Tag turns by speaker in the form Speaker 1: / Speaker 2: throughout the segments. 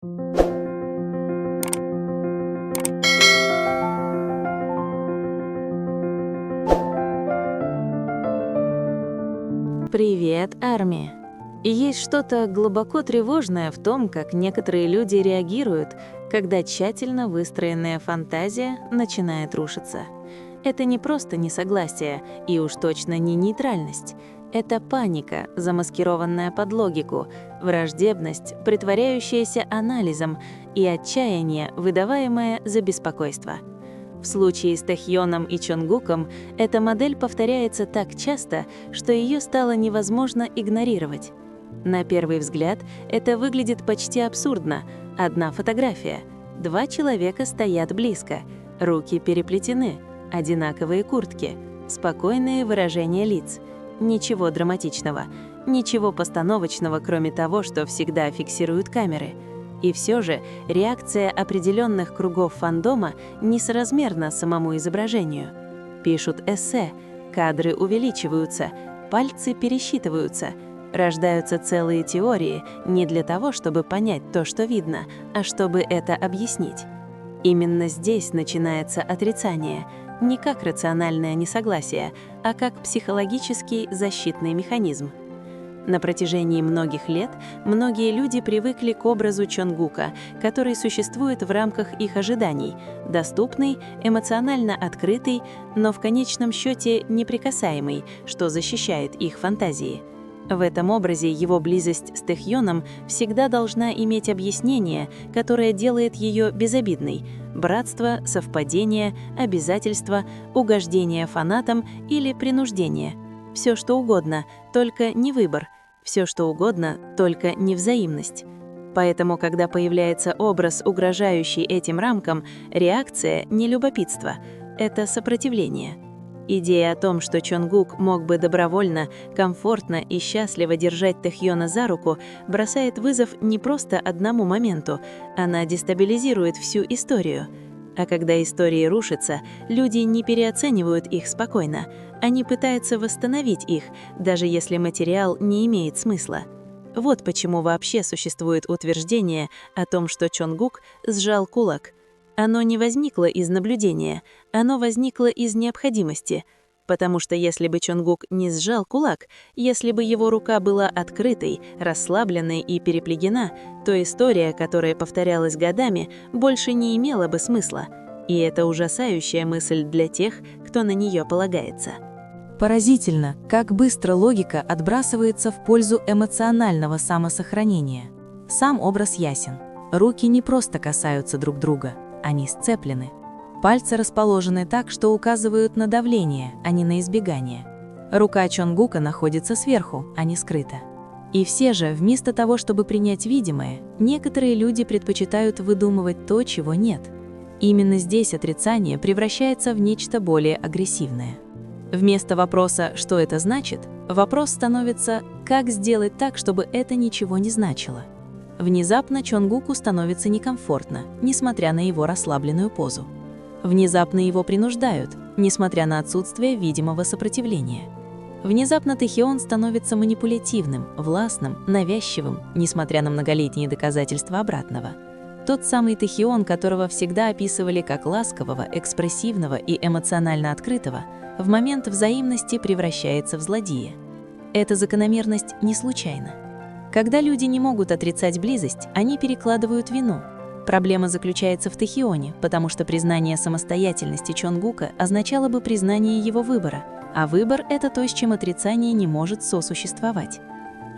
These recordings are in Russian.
Speaker 1: Привет, Арми. Есть что-то глубоко тревожное в том, как некоторые люди реагируют, когда тщательно выстроенная фантазия начинает рушиться. Это не просто несогласие и уж точно не нейтральность. Это паника, замаскированная под логику, враждебность, притворяющаяся анализом, и отчаяние, выдаваемое за беспокойство. В случае с Тахьоном и Чонгуком эта модель повторяется так часто, что ее стало невозможно игнорировать. На первый взгляд это выглядит почти абсурдно. Одна фотография. Два человека стоят близко, руки переплетены, одинаковые куртки, спокойные выражения лиц. Ничего драматичного, ничего постановочного, кроме того, что всегда фиксируют камеры. И все же реакция определенных кругов фандома несоразмерна самому изображению. Пишут эссе, кадры увеличиваются, пальцы пересчитываются, рождаются целые теории не для того, чтобы понять то, что видно, а чтобы это объяснить. Именно здесь начинается отрицание, не как рациональное несогласие, а как психологический защитный механизм. На протяжении многих лет многие люди привыкли к образу Чонгука, который существует в рамках их ожиданий, доступный, эмоционально открытый, но в конечном счете неприкасаемый, что защищает их фантазии. В этом образе его близость с Тахьоном всегда должна иметь объяснение, которое делает ее безобидной: братство, совпадение, обязательство, угождение фанатам или принуждение. Все что угодно, только не выбор. Все что угодно, только не взаимность. Поэтому, когда появляется образ, угрожающий этим рамкам, реакция не любопытство, это сопротивление. Идея о том, что Чонгук мог бы добровольно, комфортно и счастливо держать Тахьона за руку, бросает вызов не просто одному моменту, она дестабилизирует всю историю. А когда истории рушатся, люди не переоценивают их спокойно, они пытаются восстановить их, даже если материал не имеет смысла. Вот почему вообще существует утверждение о том, что Чонгук сжал кулак. Оно не возникло из наблюдения, оно возникло из необходимости, потому что если бы Чонгук не сжал кулак, если бы его рука была открытой, расслабленной и переплетена, то история, которая повторялась годами, больше не имела бы смысла. И это ужасающая мысль для тех, кто на нее полагается.
Speaker 2: Поразительно, как быстро логика отбрасывается в пользу эмоционального самосохранения. Сам образ ясен. Руки не просто касаются друг друга. Они сцеплены. Пальцы расположены так, что указывают на давление, а не на избегание. Рука Чонгука находится сверху, а не скрыта. И все же, вместо того, чтобы принять видимое, некоторые люди предпочитают выдумывать то, чего нет. Именно здесь отрицание превращается в нечто более агрессивное. Вместо вопроса «что это значит?», вопрос становится «как сделать так, чтобы это ничего не значило?». Внезапно Чонгуку становится некомфортно, несмотря на его расслабленную позу. Внезапно его принуждают, несмотря на отсутствие видимого сопротивления. Внезапно Тахьон становится манипулятивным, властным, навязчивым, несмотря на многолетние доказательства обратного. Тот самый Тахьон, которого всегда описывали как ласкового, экспрессивного и эмоционально открытого, в момент взаимности превращается в злодея. Эта закономерность не случайна. Когда люди не могут отрицать близость, они перекладывают вину. Проблема заключается в Тахьоне, потому что признание самостоятельности Чонгука означало бы признание его выбора, а выбор – это то, с чем отрицание не может сосуществовать.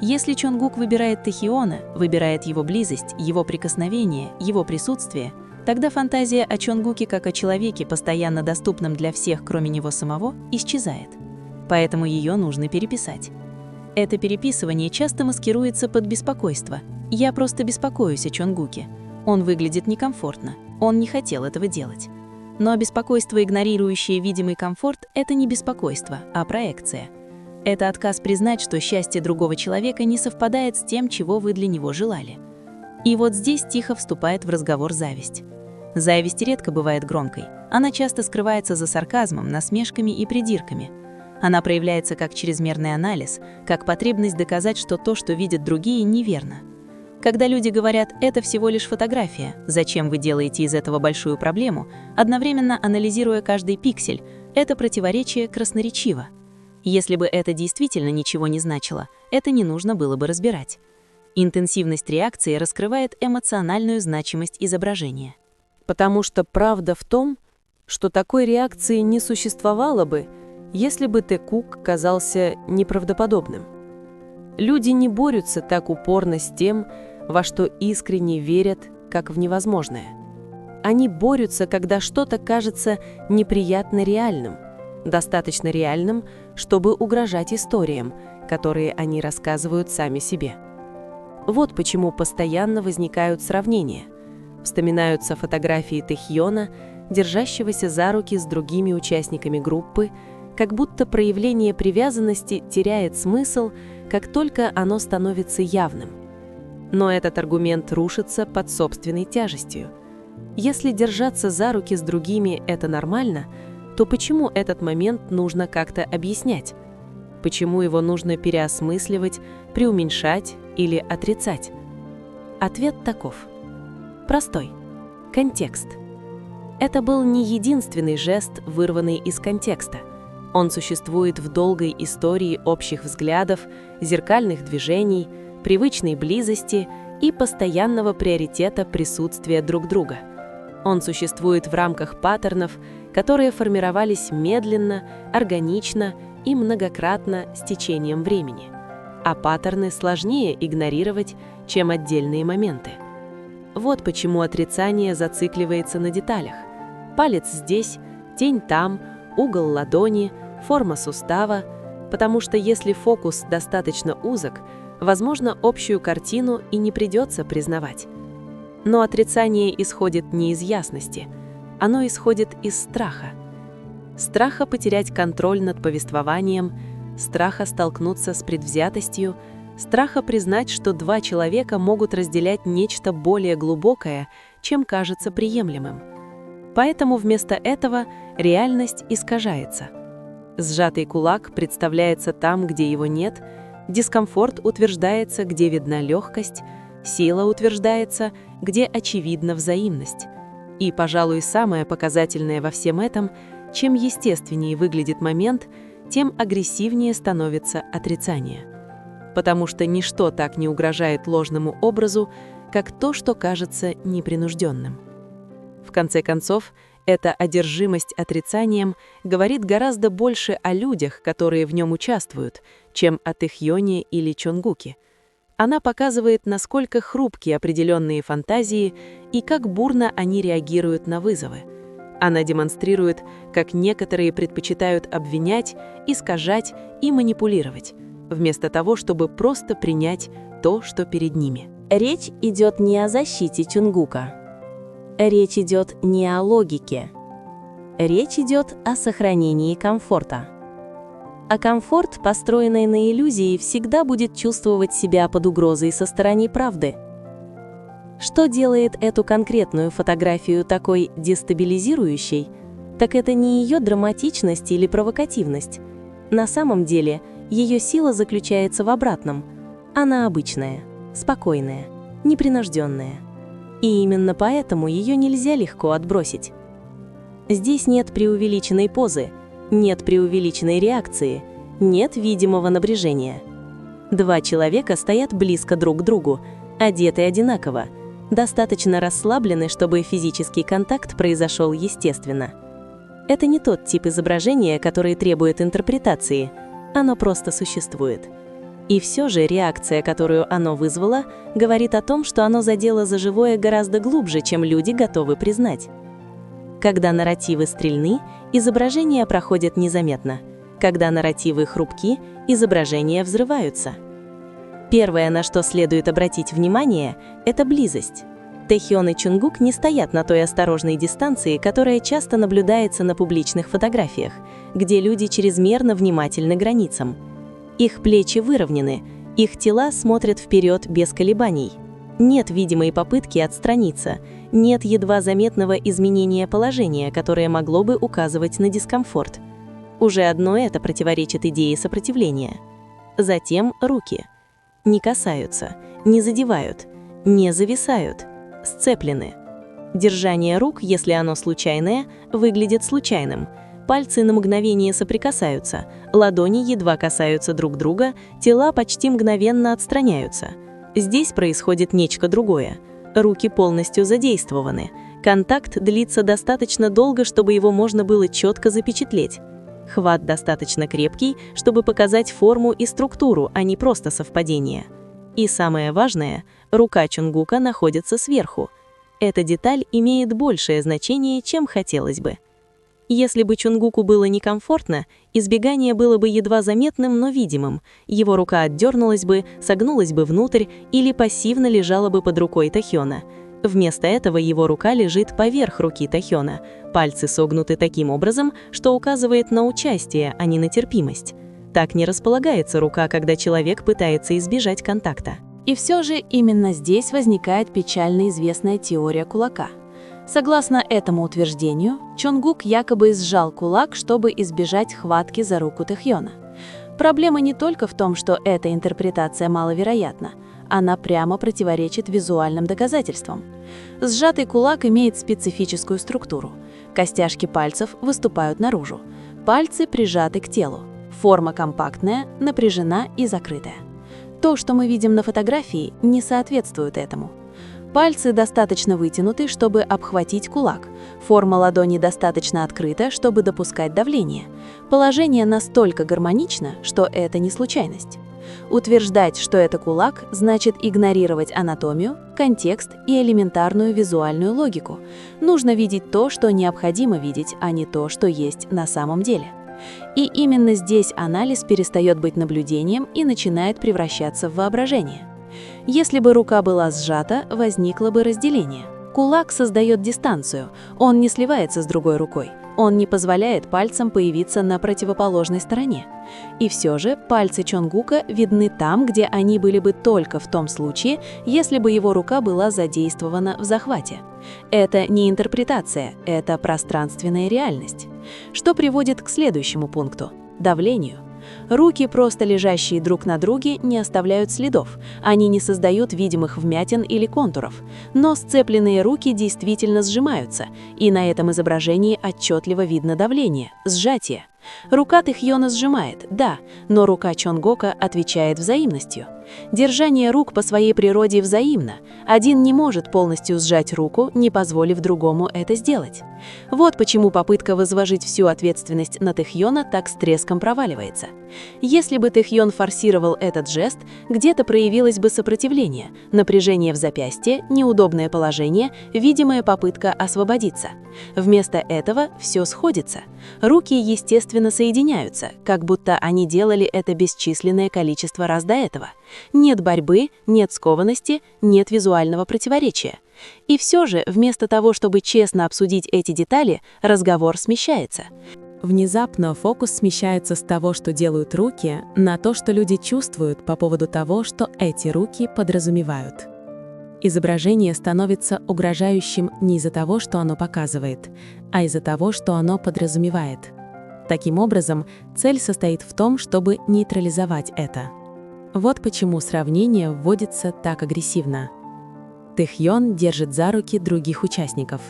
Speaker 2: Если Чонгук выбирает Тахьона, выбирает его близость, его прикосновение, его присутствие, тогда фантазия о Чонгуке как о человеке, постоянно доступном для всех, кроме него самого, исчезает. Поэтому ее нужно переписать. Это переписывание часто маскируется под беспокойство. «Я просто беспокоюсь о Чонгуке. Он выглядит некомфортно. Он не хотел этого делать». Но беспокойство, игнорирующее видимый комфорт, это не беспокойство, а проекция. Это отказ признать, что счастье другого человека не совпадает с тем, чего вы для него желали. И вот здесь тихо вступает в разговор зависть. Зависть редко бывает громкой. Она часто скрывается за сарказмом, насмешками и придирками. Она проявляется как чрезмерный анализ, как потребность доказать, что то, что видят другие, неверно. Когда люди говорят «это всего лишь фотография, зачем вы делаете из этого большую проблему», одновременно анализируя каждый пиксель, это противоречие красноречиво. Если бы это действительно ничего не значило, это не нужно было бы разбирать. Интенсивность реакции раскрывает эмоциональную значимость изображения.
Speaker 3: Потому что правда в том, что такой реакции не существовало бы, если бы Тэкук казался неправдоподобным. Люди не борются так упорно с тем, во что искренне верят, как в невозможное. Они борются, когда что-то кажется неприятно реальным, достаточно реальным, чтобы угрожать историям, которые они рассказывают сами себе. Вот почему постоянно возникают сравнения. Вспоминаются фотографии Тэхьона, держащегося за руки с другими участниками группы, как будто проявление привязанности теряет смысл, как только оно становится явным. Но этот аргумент рушится под собственной тяжестью. Если держаться за руки с другими – это нормально, то почему этот момент нужно как-то объяснять? Почему его нужно переосмысливать, преуменьшать или отрицать? Ответ таков. Простой. Контекст. Это был не единственный жест, вырванный из контекста. Он существует в долгой истории общих взглядов, зеркальных движений, привычной близости и постоянного приоритета присутствия друг друга. Он существует в рамках паттернов, которые формировались медленно, органично и многократно с течением времени. А паттерны сложнее игнорировать, чем отдельные моменты. Вот почему отрицание зацикливается на деталях. Палец здесь, тень там, угол ладони, форма сустава, потому что если фокус достаточно узок, возможно, общую картину и не придется признавать. Но отрицание исходит не из ясности, оно исходит из страха. Страха потерять контроль над повествованием, страха столкнуться с предвзятостью, страха признать, что два человека могут разделять нечто более глубокое, чем кажется приемлемым. Поэтому вместо этого реальность искажается. Сжатый кулак представляется там, где его нет, дискомфорт утверждается, где видна легкость, сила утверждается, где очевидна взаимность. И, пожалуй, самое показательное во всем этом, чем естественнее выглядит момент, тем агрессивнее становится отрицание. Потому что ничто так не угрожает ложному образу, как то, что кажется непринужденным. В конце концов, эта одержимость отрицанием говорит гораздо больше о людях, которые в нем участвуют, чем о Тэхьоне или Чонгуке. Она показывает, насколько хрупки определенные фантазии и как бурно они реагируют на вызовы. Она демонстрирует, как некоторые предпочитают обвинять, искажать и манипулировать, вместо того, чтобы просто принять то, что перед ними.
Speaker 1: Речь идет не о защите Чонгука. Речь идет не о логике. Речь идет о сохранении комфорта. А комфорт, построенный на иллюзии, всегда будет чувствовать себя под угрозой со стороны правды. Что делает эту конкретную фотографию такой дестабилизирующей, так это не ее драматичность или провокативность. На самом деле, ее сила заключается в обратном. Она обычная, спокойная, непринужденная. И именно поэтому ее нельзя легко отбросить. Здесь нет преувеличенной позы, нет преувеличенной реакции, нет видимого напряжения. Два человека стоят близко друг к другу, одеты одинаково, достаточно расслаблены, чтобы физический контакт произошел естественно. Это не тот тип изображения, который требует интерпретации, оно просто существует. И все же реакция, которую оно вызвало, говорит о том, что оно задело за живое гораздо глубже, чем люди готовы признать. Когда нарративы стрельны, изображения проходят незаметно. Когда нарративы хрупки, изображения взрываются. Первое, на что следует обратить внимание, это близость. Тэхьон и Чонгук не стоят на той осторожной дистанции, которая часто наблюдается на публичных фотографиях, где люди чрезмерно внимательны к границам. Их плечи выровнены, их тела смотрят вперед без колебаний. Нет видимой попытки отстраниться, нет едва заметного изменения положения, которое могло бы указывать на дискомфорт. Уже одно это противоречит идее сопротивления. Затем руки. Не касаются, не задевают,
Speaker 4: не зависают, сцеплены. Держание рук, если оно случайное, выглядит случайным. Пальцы на мгновение соприкасаются, ладони едва касаются друг друга, тела почти мгновенно отстраняются. Здесь происходит нечто другое. Руки полностью задействованы. Контакт длится достаточно долго, чтобы его можно было четко запечатлеть. Хват достаточно крепкий, чтобы показать форму и структуру, а не просто совпадение. И самое важное, рука Чонгука находится сверху. Эта деталь имеет большее значение, чем хотелось бы. Если бы Чонгуку было некомфортно, избегание было бы едва заметным, но видимым. Его рука отдернулась бы, согнулась бы внутрь или пассивно лежала бы под рукой Тахёна. Вместо этого его рука лежит поверх руки Тахёна. Пальцы согнуты таким образом, что указывает на участие, а не на терпимость. Так не располагается рука, когда человек пытается избежать контакта.
Speaker 1: И все же именно здесь возникает печально известная теория кулака. Согласно этому утверждению, Чонгук якобы сжал кулак, чтобы избежать хватки за руку Тахёна. Проблема не только в том, что эта интерпретация маловероятна, она прямо противоречит визуальным доказательствам. Сжатый кулак имеет специфическую структуру. Костяшки пальцев выступают наружу. Пальцы прижаты к телу. Форма компактная, напряжена и закрытая. То, что мы видим на фотографии, не соответствует этому. Пальцы достаточно вытянуты, чтобы обхватить кулак. Форма ладони достаточно открыта, чтобы допускать давление. Положение настолько гармонично, что это не случайность. Утверждать, что это кулак, значит игнорировать анатомию, контекст и элементарную визуальную логику. Нужно видеть то, что необходимо видеть, а не то, что есть на самом деле. И именно здесь анализ перестает быть наблюдением и начинает превращаться в воображение. Если бы рука была сжата, возникло бы разделение. Кулак создает дистанцию, он не сливается с другой рукой, он не позволяет пальцам появиться на противоположной стороне. И все же пальцы Чонгука видны там, где они были бы только в том случае, если бы его рука была задействована в захвате. Это не интерпретация, это пространственная реальность. Что приводит к следующему пункту – давлению. Руки, просто лежащие друг на друге, не оставляют следов, они не создают видимых вмятин или контуров. Но сцепленные руки действительно сжимаются, и на этом изображении отчетливо видно давление, сжатие. Рука Тахёна сжимает, да, но рука Чонгука отвечает взаимностью. Держание рук по своей природе взаимно. Один не может полностью сжать руку, не позволив другому это сделать. Вот почему попытка возложить всю ответственность на Тахёна так с треском проваливается. Если бы Тахён форсировал этот жест, где-то проявилось бы сопротивление, напряжение в запястье, неудобное положение, видимая попытка освободиться. Вместо этого все сходится. Руки, естественно, соединяются, как будто они делали это бесчисленное количество раз до этого. Нет борьбы, нет скованности, нет визуального противоречия. И все же, вместо того, чтобы честно обсудить эти детали, разговор смещается.
Speaker 2: Внезапно фокус смещается с того, что делают руки, на то, что люди чувствуют по поводу того, что эти руки подразумевают. Изображение становится угрожающим не из-за того, что оно показывает, а из-за того, что оно подразумевает. Таким образом, цель состоит в том, чтобы нейтрализовать это. Вот почему сравнение вводится так агрессивно. Тахён держит за руки других участников.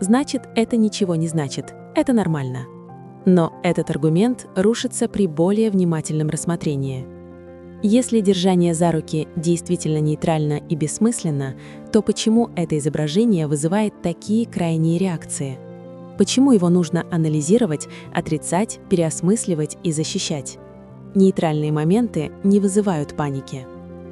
Speaker 2: Значит, это ничего не значит. Это нормально. Но этот аргумент рушится при более внимательном рассмотрении. Если держание за руки действительно нейтрально и бессмысленно, то почему это изображение вызывает такие крайние реакции? Почему его нужно анализировать, отрицать, переосмысливать и защищать? Нейтральные моменты не вызывают паники.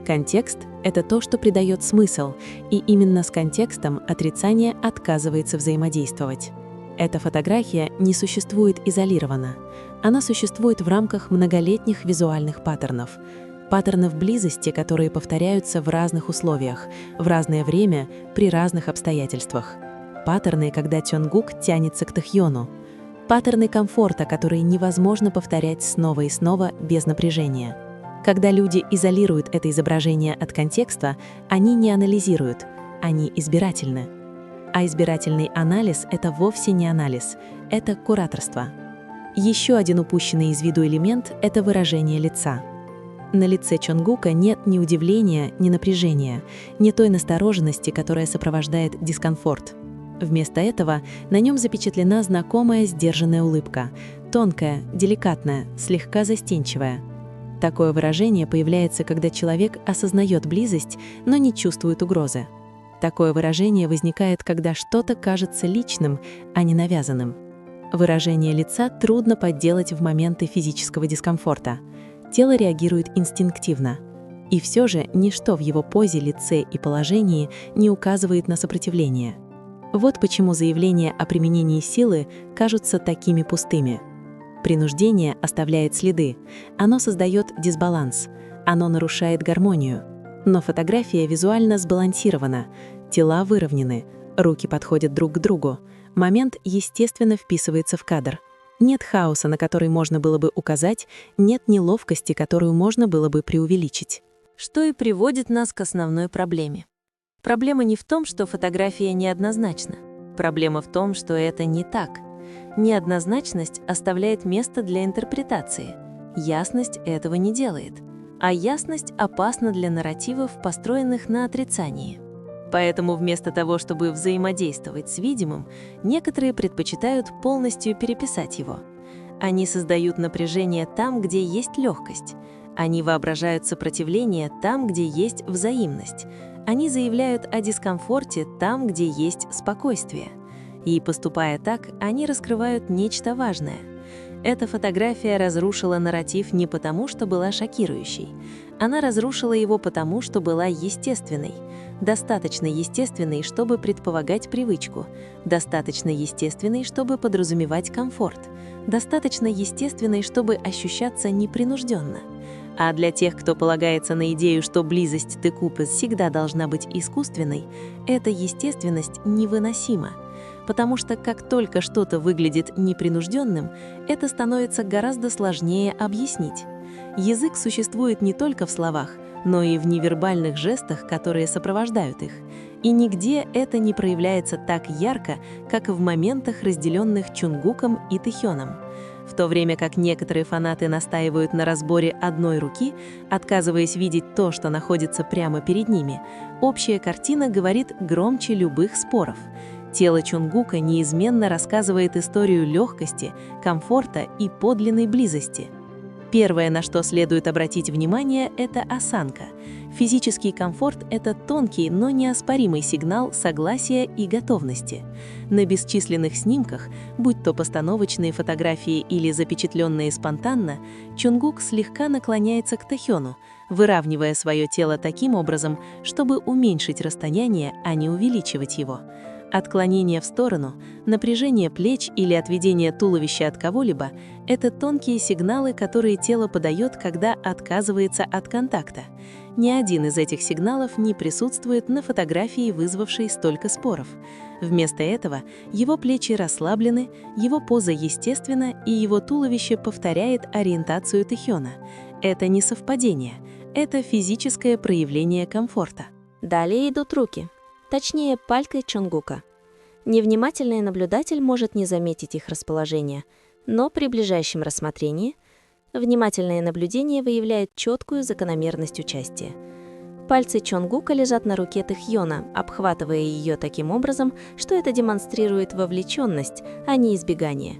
Speaker 2: Контекст — это то, что придает смысл, и именно с контекстом отрицание отказывается взаимодействовать. Эта фотография не существует изолированно. Она существует в рамках многолетних визуальных паттернов. Паттернов близости, которые повторяются в разных условиях, в разное время, при разных обстоятельствах. Паттерны, когда Чонгук тянется к Тахёну. Паттерны комфорта, которые невозможно повторять снова и снова без напряжения. Когда люди изолируют это изображение от контекста, они не анализируют, они избирательны. А избирательный анализ — это вовсе не анализ, это кураторство. Еще один упущенный из виду элемент — это выражение лица. На лице Чонгука нет ни удивления, ни напряжения, ни той настороженности, которая сопровождает дискомфорт. Вместо этого на нем запечатлена знакомая сдержанная улыбка, тонкая, деликатная, слегка застенчивая. Такое выражение появляется, когда человек осознает близость, но не чувствует угрозы. Такое выражение возникает, когда что-то кажется личным, а не навязанным. Выражение лица трудно подделать в моменты физического дискомфорта. Тело реагирует инстинктивно. И все же ничто в его позе, лице и положении не указывает на сопротивление. Вот почему заявления о применении силы кажутся такими пустыми. Принуждение оставляет следы, оно создает дисбаланс, оно нарушает гармонию. Но фотография визуально сбалансирована, тела выровнены, руки подходят друг к другу, момент естественно вписывается в кадр. Нет хаоса, на который можно было бы указать, нет неловкости, которую можно было бы преувеличить.
Speaker 1: Что и приводит нас к основной проблеме. Проблема не в том, что фотография неоднозначна. Проблема в том, что это не так. Неоднозначность оставляет место для интерпретации. Ясность этого не делает. А ясность опасна для нарративов, построенных на отрицании. Поэтому вместо того, чтобы взаимодействовать с видимым, некоторые предпочитают полностью переписать его. Они создают напряжение там, где есть легкость. Они воображают сопротивление там, где есть взаимность. Они заявляют о дискомфорте там, где есть спокойствие. И, поступая так, они раскрывают нечто важное. Эта фотография разрушила нарратив не потому, что была шокирующей. Она разрушила его потому, что была естественной. Достаточно естественной, чтобы предполагать привычку. Достаточно естественной, чтобы подразумевать комфорт. Достаточно естественной, чтобы ощущаться непринужденно. А для тех, кто полагается на идею, что близость Текупы всегда должна быть искусственной, эта естественность невыносима. Потому что как только что-то выглядит непринужденным, это становится гораздо сложнее объяснить. Язык существует не только в словах, но и в невербальных жестах, которые сопровождают их. И нигде это не проявляется так ярко, как в моментах, разделенных Чонгуком и Тэхёном. В то время как некоторые фанаты настаивают на разборе одной руки, отказываясь видеть то, что находится прямо перед ними, общая картина говорит громче любых споров. Тело Чонгука неизменно рассказывает историю легкости, комфорта и подлинной близости. Первое, на что следует обратить внимание, это осанка. Физический комфорт – это тонкий, но неоспоримый сигнал согласия и готовности. На бесчисленных снимках, будь то постановочные фотографии или запечатленные спонтанно, Чонгук слегка наклоняется к Тэхёну, выравнивая свое тело таким образом, чтобы уменьшить расстояние, а не увеличивать его. Отклонение в сторону, напряжение плеч или отведение туловища от кого-либо – это тонкие сигналы, которые тело подает, когда отказывается от контакта. Ни один из этих сигналов не присутствует на фотографии, вызвавшей столько споров. Вместо этого его плечи расслаблены, его поза естественна, и его туловище повторяет ориентацию Тэхёна. Это не совпадение, это физическое проявление комфорта.
Speaker 5: Далее идут руки. Точнее, пальцы Чонгука. Невнимательный наблюдатель может не заметить их расположение, но при ближайшем рассмотрении внимательное наблюдение выявляет четкую закономерность участия. Пальцы Чонгука лежат на руке Тэхёна, обхватывая ее таким образом, что это демонстрирует вовлеченность, а не избегание.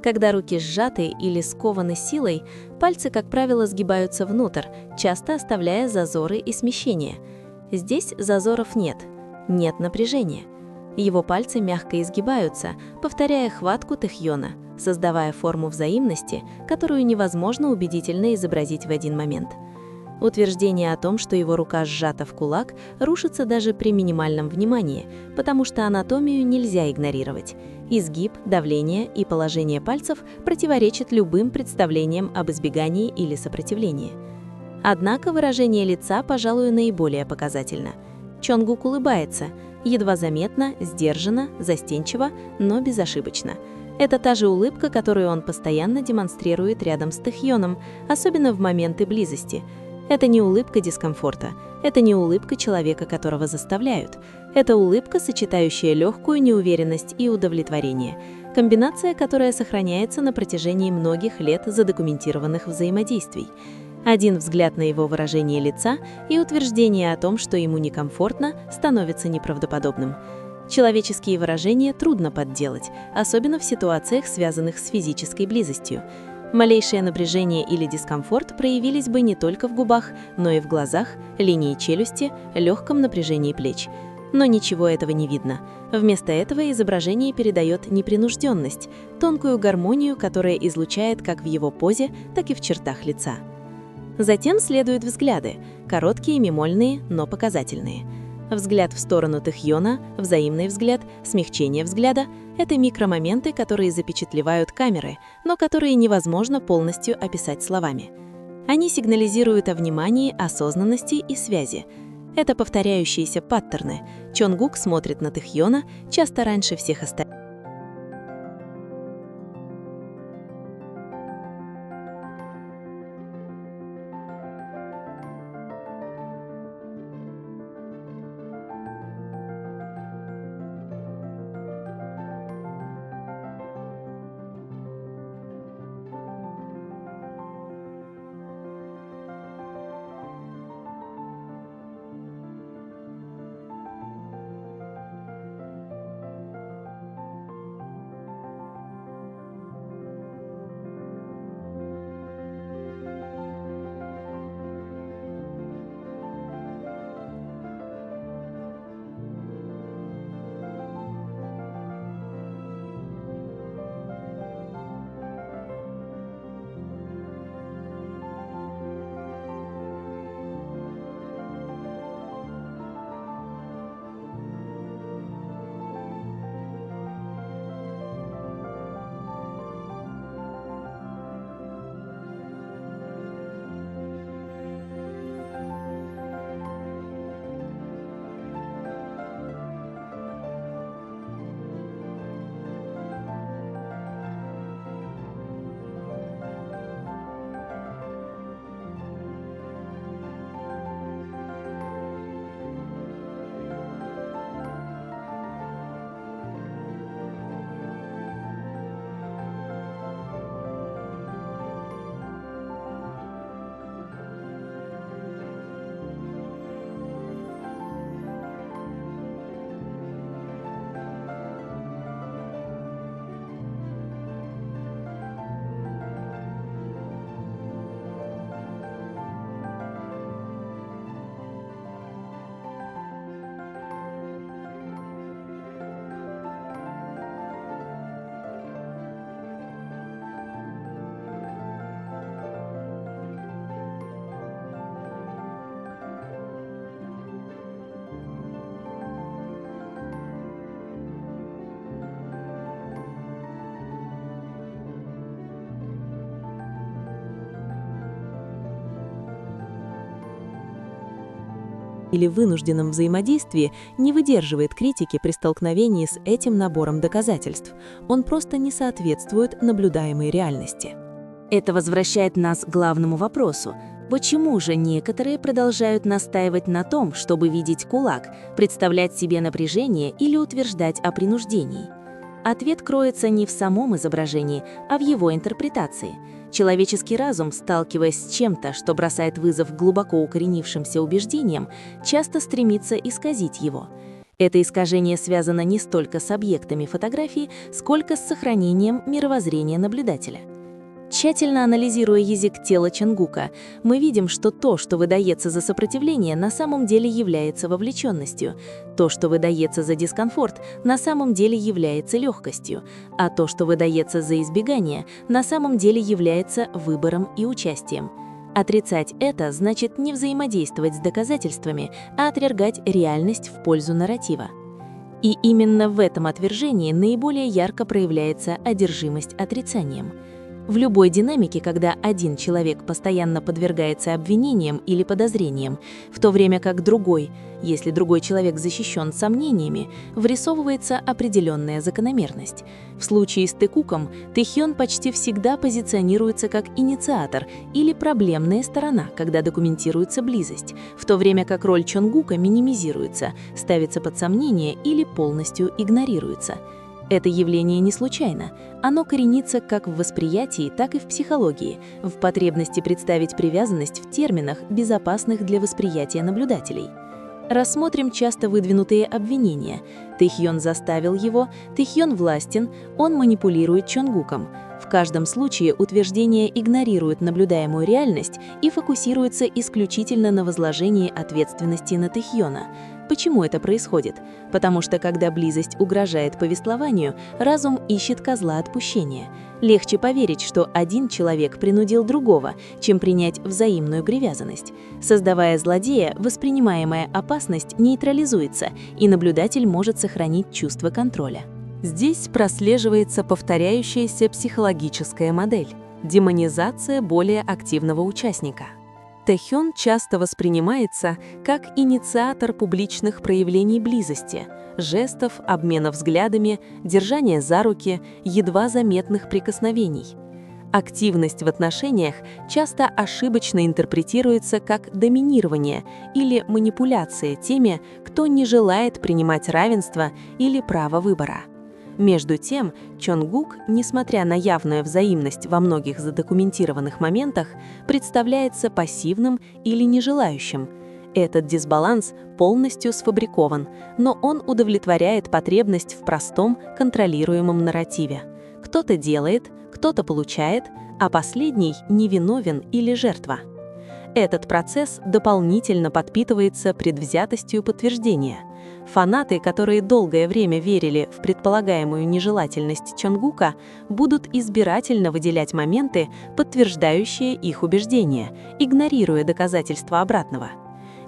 Speaker 5: Когда руки сжаты или скованы силой, пальцы, как правило, сгибаются внутрь, часто оставляя зазоры и смещения. Здесь зазоров нет. Нет напряжения. Его пальцы мягко изгибаются, повторяя хватку Тэхёна, создавая форму взаимности, которую невозможно убедительно изобразить в один момент. Утверждение о том, что его рука сжата в кулак, рушится даже при минимальном внимании, потому что анатомию нельзя игнорировать. Изгиб, давление и положение пальцев противоречат любым представлениям об избегании или сопротивлении. Однако выражение лица, пожалуй, наиболее показательно. Чонгук улыбается, едва заметно, сдержанно, застенчиво, но безошибочно. Это та же улыбка, которую он постоянно демонстрирует рядом с Тэхёном, особенно в моменты близости. Это не улыбка дискомфорта, это не улыбка человека, которого заставляют. Это улыбка, сочетающая легкую неуверенность и удовлетворение. Комбинация, которая сохраняется на протяжении многих лет задокументированных взаимодействий. Один взгляд на его выражение лица и утверждение о том, что ему некомфортно, становится неправдоподобным. Человеческие выражения трудно подделать, особенно в ситуациях, связанных с физической близостью. Малейшее напряжение или дискомфорт проявились бы не только в губах, но и в глазах, линии челюсти, легком напряжении плеч. Но ничего этого не видно. Вместо этого изображение передает непринужденность, тонкую гармонию, которая излучает как в его позе, так и в чертах лица. Затем следуют взгляды, короткие, мимольные, но показательные. Взгляд в сторону Тэхьона, взаимный взгляд, смягчение взгляда – это микромоменты, которые запечатлевают камеры, но которые невозможно полностью описать словами. Они сигнализируют о внимании, осознанности и связи. Это повторяющиеся паттерны. Чонгук смотрит на Тэхьона часто раньше всех остальных.
Speaker 3: Или вынужденном взаимодействии не выдерживает критики при столкновении с этим набором доказательств. Он просто не соответствует наблюдаемой реальности.
Speaker 1: Это возвращает нас к главному вопросу. Почему же некоторые продолжают настаивать на том, чтобы видеть кулак, представлять себе напряжение или утверждать о принуждении? Ответ кроется не в самом изображении, а в его интерпретации. Человеческий разум, сталкиваясь с чем-то, что бросает вызов глубоко укоренившимся убеждениям, часто стремится исказить его. Это искажение связано не столько с объектами фотографии, сколько с сохранением мировоззрения наблюдателя. Тщательно анализируя язык тела Чонгука, мы видим, что то, что выдается за сопротивление, на самом деле является вовлеченностью, то, что выдается за дискомфорт, на самом деле является легкостью, а то, что выдается за избегание, на самом деле является выбором и участием. Отрицать это значит не взаимодействовать с доказательствами, а отвергать реальность в пользу нарратива. И именно в этом отвержении наиболее ярко проявляется одержимость отрицанием. В любой динамике, когда один человек постоянно подвергается обвинениям или подозрениям, в то время как другой, если другой человек защищен сомнениями, вырисовывается определенная закономерность. В случае с Тэкуком Тэхьон почти всегда позиционируется как инициатор или проблемная сторона, когда документируется близость, в то время как роль Чонгука минимизируется, ставится под сомнение или полностью игнорируется.
Speaker 2: Это явление не случайно. Оно коренится как в восприятии, так и в психологии, в потребности представить привязанность в терминах, безопасных для восприятия наблюдателей. Рассмотрим часто выдвинутые обвинения. Тэхён заставил его, Тэхён властен, он манипулирует Чонгуком. В каждом случае утверждения игнорируют наблюдаемую реальность и фокусируются исключительно на возложении ответственности на Тэхёна. Почему это происходит? Потому что когда близость угрожает повествованию, разум ищет козла отпущения. Легче поверить, что один человек принудил другого, чем принять взаимную привязанность. Создавая злодея, воспринимаемая опасность нейтрализуется, и наблюдатель может сохранить чувство контроля.
Speaker 3: Здесь прослеживается повторяющаяся психологическая модель – демонизация более активного участника. Тэхён часто воспринимается как инициатор публичных проявлений близости, жестов, обмена взглядами, держания за руки, едва заметных прикосновений. Активность в отношениях часто ошибочно интерпретируется как доминирование или манипуляция теми, кто не желает принимать равенство или право выбора. Между тем, Чонгук, несмотря на явную взаимность во многих задокументированных моментах, представляется пассивным или нежелающим. Этот дисбаланс полностью сфабрикован, но он удовлетворяет потребность в простом, контролируемом нарративе. Кто-то делает, кто-то получает, а последний невиновен или жертва. Этот процесс дополнительно подпитывается предвзятостью подтверждения. Фанаты, которые долгое время верили в предполагаемую нежелательность Чонгука, будут избирательно выделять моменты, подтверждающие их убеждения, игнорируя доказательства обратного.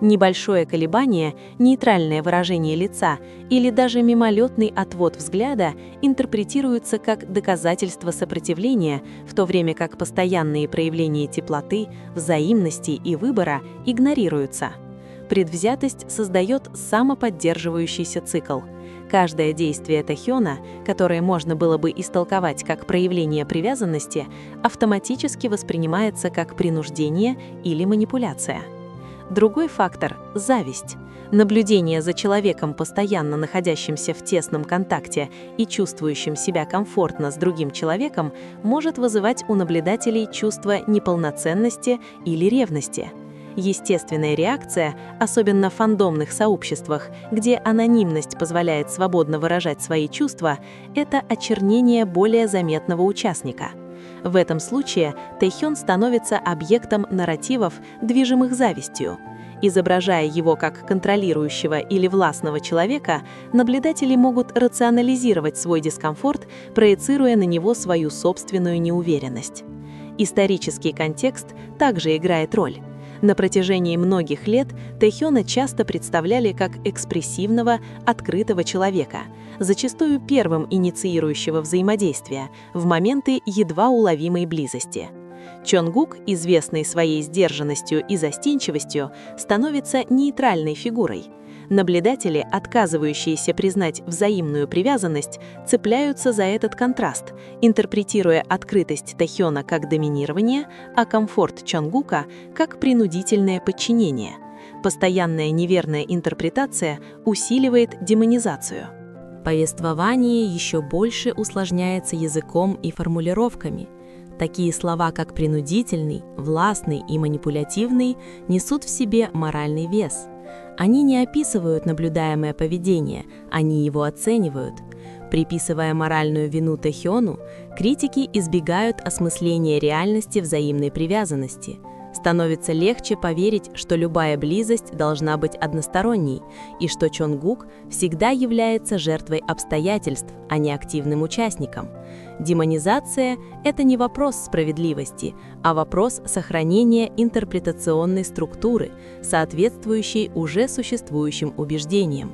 Speaker 3: Небольшое колебание, нейтральное выражение лица или даже мимолетный отвод взгляда интерпретируются как доказательство сопротивления, в то время как постоянные проявления теплоты, взаимности и выбора игнорируются. Предвзятость создает самоподдерживающийся цикл. Каждое действие Тэхёна, которое можно было бы истолковать как проявление привязанности, автоматически воспринимается как принуждение или манипуляция. Другой фактор – зависть. Наблюдение за человеком, постоянно находящимся в тесном контакте и чувствующим себя комфортно с другим человеком, может вызывать у наблюдателей чувство неполноценности или ревности. Естественная реакция, особенно в фандомных сообществах, где анонимность позволяет свободно выражать свои чувства, это очернение более заметного участника. В этом случае Тэхён становится объектом нарративов, движимых завистью. Изображая его как контролирующего или властного человека, наблюдатели могут рационализировать свой дискомфорт, проецируя на него свою собственную неуверенность. Исторический контекст также играет роль. На протяжении многих лет Тэхёна часто представляли как экспрессивного, открытого человека, зачастую первым инициирующего взаимодействия в моменты едва уловимой близости. Чонгук, известный своей сдержанностью и застенчивостью, становится нейтральной фигурой. Наблюдатели, отказывающиеся признать взаимную привязанность, цепляются за этот контраст, интерпретируя открытость Тэхёна как доминирование, а комфорт Чонгука как принудительное подчинение. Постоянная неверная интерпретация усиливает демонизацию.
Speaker 4: Повествование еще больше усложняется языком и формулировками. Такие слова, как принудительный, властный и манипулятивный, несут в себе моральный вес. Они не описывают наблюдаемое поведение, они его оценивают. Приписывая моральную вину Тэхёну, критики избегают осмысления реальности взаимной привязанности. Становится легче поверить, что любая близость должна быть односторонней, и что Чонгук всегда является жертвой обстоятельств, а не активным участником. Демонизация – это не вопрос справедливости, а вопрос сохранения интерпретационной структуры, соответствующей уже существующим убеждениям.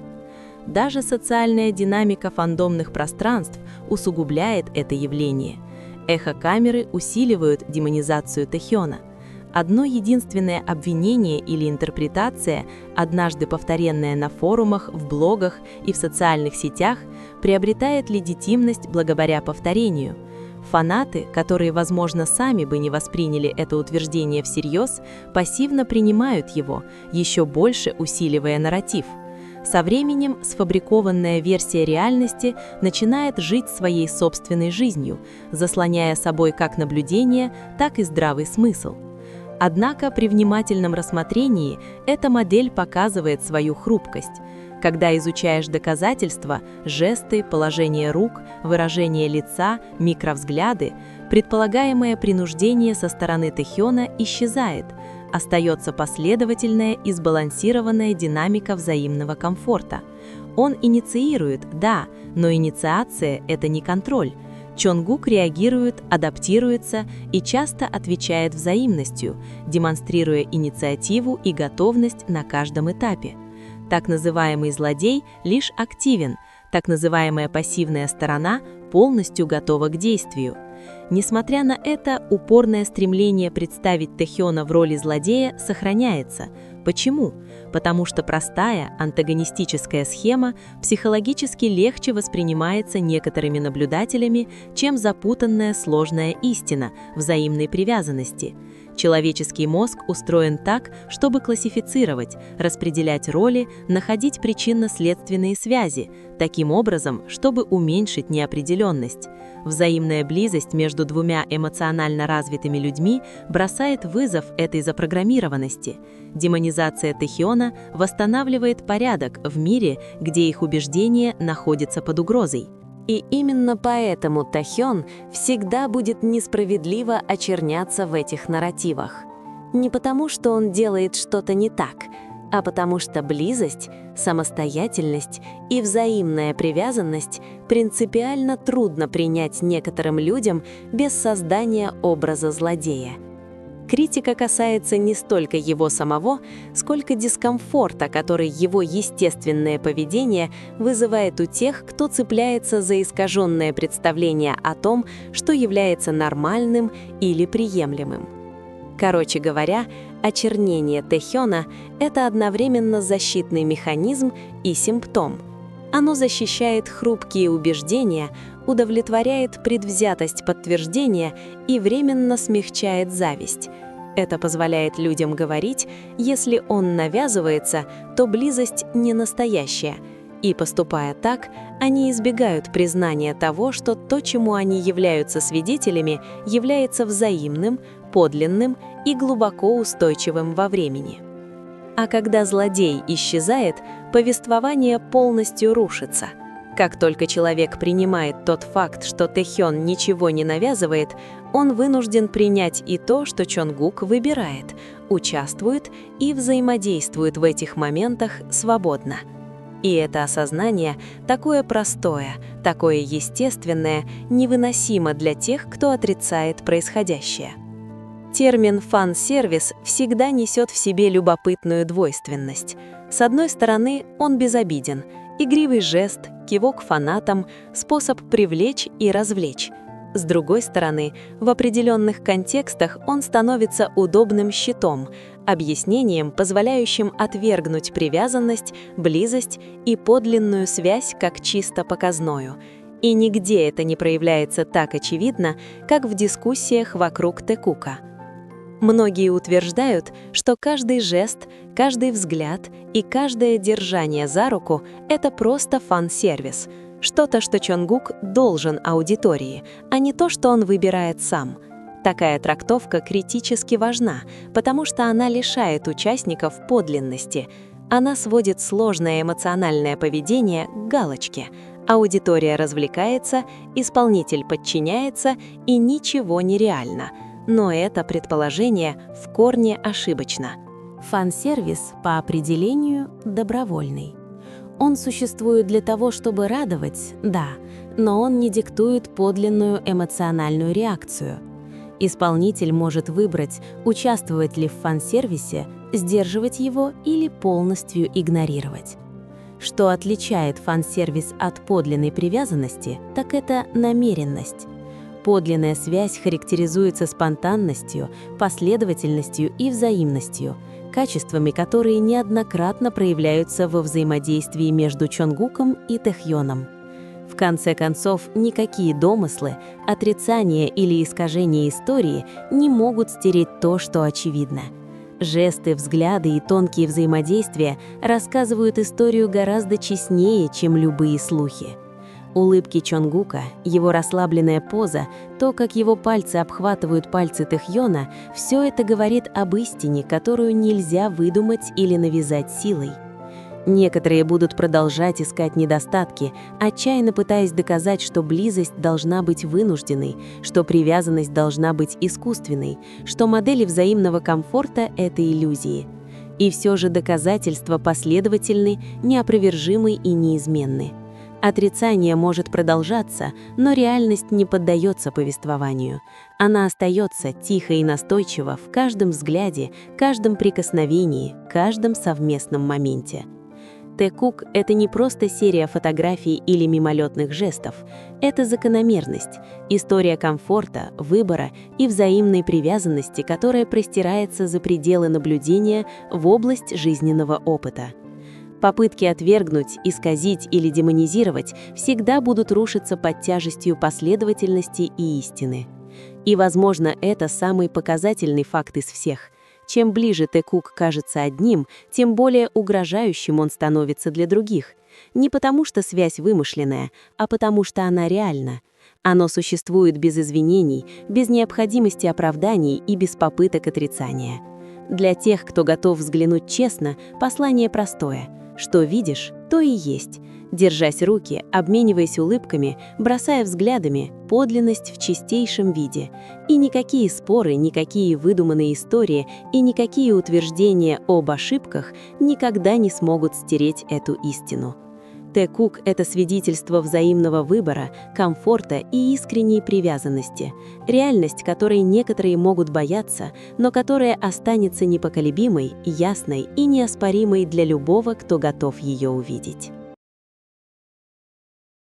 Speaker 4: Даже социальная динамика фандомных пространств усугубляет это явление. Эхокамеры усиливают демонизацию Тэхёна. Одно единственное обвинение или интерпретация, однажды повторенная на форумах, в блогах и в социальных сетях, приобретает легитимность благодаря повторению. Фанаты, которые, возможно, сами бы не восприняли это утверждение всерьез, пассивно принимают его, еще больше усиливая нарратив. Со временем сфабрикованная версия реальности начинает жить своей собственной жизнью, заслоняя собой как наблюдение, так и здравый смысл. Однако при внимательном рассмотрении эта модель показывает свою хрупкость. Когда изучаешь доказательства, жесты, положение рук, выражение лица, микровзгляды, предполагаемое принуждение со стороны Тэхёна исчезает, остается последовательная и сбалансированная динамика взаимного комфорта. Он инициирует, да, но инициация – это не контроль. Чонгук реагирует, адаптируется и часто отвечает взаимностью, демонстрируя инициативу и готовность на каждом этапе. Так называемый злодей лишь активен, так называемая пассивная сторона полностью готова к действию. Несмотря на это, упорное стремление представить Тэхёна в роли злодея сохраняется. Почему? Потому что простая, антагонистическая схема психологически легче воспринимается некоторыми наблюдателями, чем запутанная сложная истина взаимной привязанности. Человеческий мозг устроен так, чтобы классифицировать, распределять роли, находить причинно-следственные связи, таким образом, чтобы уменьшить неопределенность. Взаимная близость между двумя эмоционально развитыми людьми бросает вызов этой запрограммированности. Демонизация Тэхёна восстанавливает порядок в мире, где их убеждения находятся под угрозой.
Speaker 1: И именно поэтому Тэхён всегда будет несправедливо очерняться в этих нарративах. Не потому, что он делает что-то не так, а потому что близость, самостоятельность и взаимная привязанность принципиально трудно принять некоторым людям без создания образа злодея. Критика касается не столько его самого, сколько дискомфорта, который его естественное поведение вызывает у тех, кто цепляется за искаженное представление о том, что является нормальным или приемлемым. Короче говоря, очернение Тэхёна – это одновременно защитный механизм и симптом. Оно защищает хрупкие убеждения, удовлетворяет предвзятость подтверждения и временно смягчает зависть. Это позволяет людям говорить, если он навязывается, то близость не настоящая. И поступая так, они избегают признания того, что то, чему они являются свидетелями, является взаимным, подлинным и глубоко устойчивым во времени. А когда злодей исчезает, повествование полностью рушится. Как только человек принимает тот факт, что Тэхён ничего не навязывает, он вынужден принять и то, что Чонгук выбирает, участвует и взаимодействует в этих моментах свободно. И это осознание, такое простое, такое естественное, невыносимо для тех, кто отрицает происходящее. Термин «фан-сервис» всегда несет в себе любопытную двойственность. С одной стороны, он безобиден – игривый жест, кивок фанатам, способ привлечь и развлечь. С другой стороны, в определенных контекстах он становится удобным щитом, объяснением, позволяющим отвергнуть привязанность, близость и подлинную связь как чисто показную. И нигде это не проявляется так очевидно, как в дискуссиях вокруг Тэкука. Многие утверждают, что каждый жест, каждый взгляд и каждое держание за руку – это просто фан-сервис, что-то, что Чонгук должен аудитории, а не то, что он выбирает сам. Такая трактовка критически важна, потому что она лишает участников подлинности. Она сводит сложное эмоциональное поведение к галочке. Аудитория развлекается, исполнитель подчиняется, и ничего не реально. Но это предположение в корне ошибочно.
Speaker 6: Фан-сервис по определению добровольный. Он существует для того, чтобы радовать, да, но он не диктует подлинную эмоциональную реакцию. Исполнитель может выбрать, участвовать ли в фан-сервисе, сдерживать его или полностью игнорировать. Что отличает фан-сервис от подлинной привязанности, так это намеренность. Подлинная связь характеризуется спонтанностью, последовательностью и взаимностью, качествами, которые неоднократно проявляются во взаимодействии между Чонгуком и Тэхёном. В конце концов, никакие домыслы, отрицания или искажения истории не могут стереть то, что очевидно. Жесты, взгляды и тонкие взаимодействия рассказывают историю гораздо честнее, чем любые слухи. Улыбки Чонгука, его расслабленная поза, то, как его пальцы обхватывают пальцы Тэхьона, все это говорит об истине, которую нельзя выдумать или навязать силой. Некоторые будут продолжать искать недостатки, отчаянно пытаясь доказать, что близость должна быть вынужденной, что привязанность должна быть искусственной, что модели взаимного комфорта — это иллюзии. И все же доказательства последовательны, неопровержимы и неизменны. Отрицание может продолжаться, но реальность не поддается повествованию. Она остается тихо и настойчиво в каждом взгляде, каждом прикосновении, каждом совместном моменте. Тэкук — это не просто серия фотографий или мимолетных жестов. Это закономерность, история комфорта, выбора и взаимной привязанности, которая простирается за пределы наблюдения в область жизненного опыта. Попытки отвергнуть, исказить или демонизировать всегда будут рушиться под тяжестью последовательности и истины. И, возможно, это самый показательный факт из всех. Чем ближе Тэкук кажется одним, тем более угрожающим он становится для других. Не потому что связь вымышленная, а потому что она реальна. Оно существует без извинений, без необходимости оправданий и без попыток отрицания. Для тех, кто готов взглянуть честно, послание простое. Что видишь, то и есть. Держась руки, обмениваясь улыбками, бросая взглядами, подлинность в чистейшем виде. И никакие споры, никакие выдуманные истории и никакие утверждения об ошибках никогда не смогут стереть эту истину. Тэкук — это свидетельство взаимного выбора, комфорта и искренней привязанности. Реальность, которой некоторые могут бояться, но которая останется непоколебимой, ясной и неоспоримой для любого, кто готов ее увидеть.